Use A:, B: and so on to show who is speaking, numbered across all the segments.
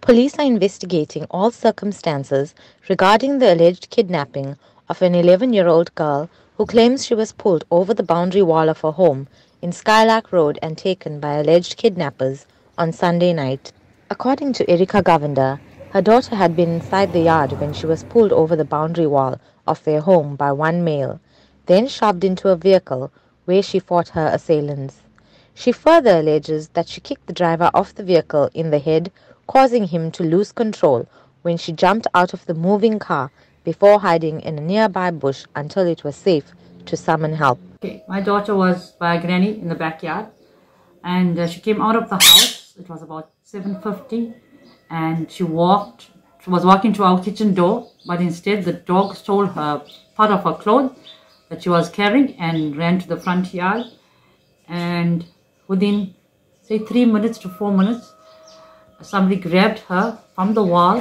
A: Police are investigating all circumstances regarding the alleged kidnapping of an 11-year-old girl who claims she was pulled over the boundary wall of her home in Skylark Road and taken by alleged kidnappers on Sunday night. According to Erica Govender, her daughter had been inside the yard when she was pulled over the boundary wall of their home by one male, then shoved into a vehicle where she fought her assailants. She further alleges that she kicked the driver of the vehicle in the head, causing him to lose control when she jumped out of the moving car before hiding in a nearby bush until it was safe to summon help.
B: Okay, my daughter was by a granny in the backyard, and she came out of the house. It was about 7:50, and she was walking to our kitchen door, but instead the dog stole her part of her clothes that she was carrying and ran to the front yard. And within, say, 3 minutes to 4 minutes, somebody grabbed her from the wall,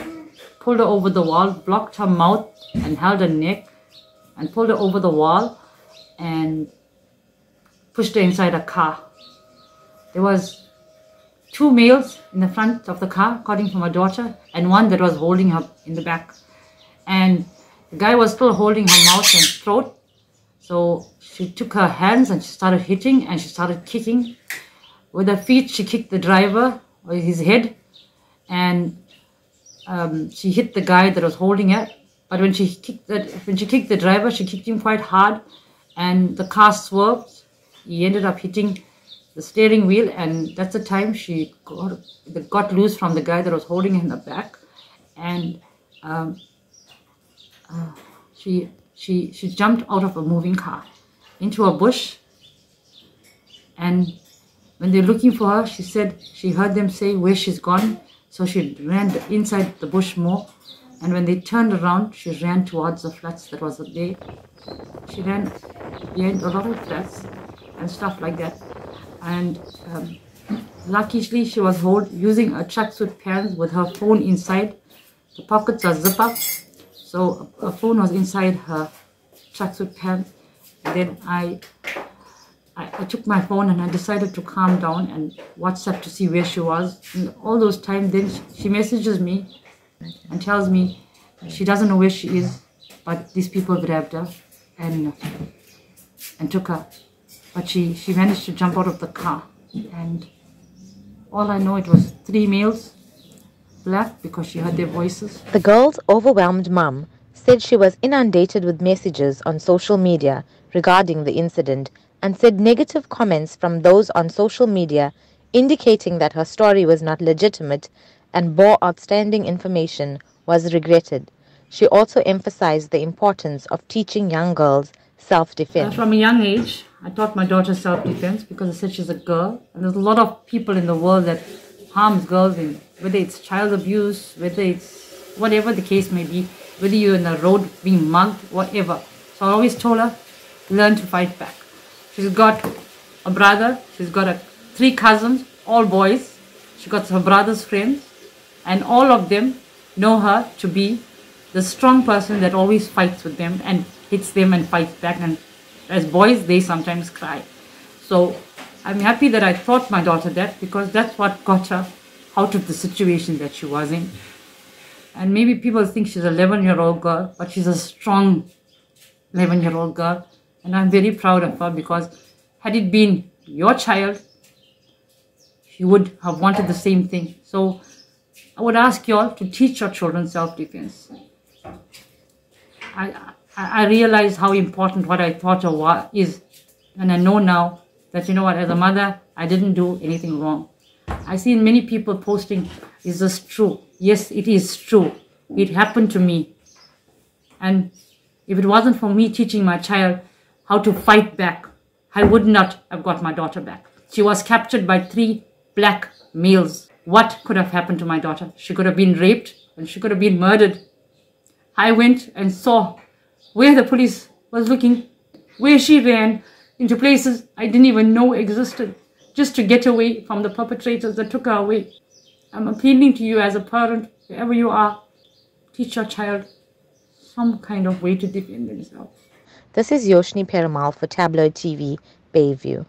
B: pulled her over the wall, blocked her mouth and held her neck, and pulled her over the wall and pushed her inside a car. There was 2 males in the front of the car, according to my daughter, and one that was holding her in the back. And the guy was still holding her mouth and throat. So she took her hands and she started hitting and she started kicking. With her feet, she kicked the driver, or his head, and she hit the guy that was holding her. But when she kicked the driver, she kicked him quite hard, and the car swerved. He ended up hitting the steering wheel, and that's the time she got loose from the guy that was holding her in the back, and she jumped out of a moving car into a bush. And when they're looking for her, she said she heard them say where she's gone, so she ran inside the bush more. And when they turned around, she ran towards the flats that was there. She ran behind a lot of flats and stuff like that. And luckily, she was using a tracksuit pants with her phone inside. The pockets are zip up, so her phone was inside her tracksuit pants. And then I took my phone and I decided to calm down and WhatsApp to see where she was. And all those times, then she messages me and tells me she doesn't know where she is, but these people grabbed her and took her. But she managed to jump out of the car, and all I know, it was 3 males, black, because she heard their voices.
A: The girl's overwhelmed mum said she was inundated with messages on social media regarding the incident and said negative comments from those on social media indicating that her story was not legitimate and bore outstanding information was regretted. She also emphasized the importance of teaching young girls self-defense.
B: From a young age, I taught my daughter self-defense because I said she's a girl. And there's a lot of people in the world that harms girls, in whether it's child abuse, whether it's whatever the case may be, whether you're in the road being mugged, whatever. So I always told her, learn to fight back. She's got a brother, she's got 3 cousins, all boys. She got her brother's friends, and all of them know her to be the strong person that always fights with them and hits them and fights back. And as boys, they sometimes cry. So I'm happy that I taught my daughter that, because that's what got her out of the situation that she was in. And maybe people think she's an 11-year-old girl, but she's a strong 11-year-old girl. And I'm very proud of her, because had it been your child, you would have wanted the same thing. So I would ask you all to teach your children self-defense. I realize how important what I taught her is. And I know now that, you know what, as a mother, I didn't do anything wrong. I see many people posting, is this true? Yes, it is true. It happened to me. And if it wasn't for me teaching my child how to fight back, I would not have got my daughter back. She was captured by 3 black males. What could have happened to my daughter? She could have been raped and she could have been murdered. I went and saw where the police was looking, where she ran into places I didn't even know existed, just to get away from the perpetrators that took her away. I'm appealing to you as a parent, wherever you are, teach your child some kind of way to defend themselves.
A: This is Yoshni Perumal for Tabloid TV, Bayview.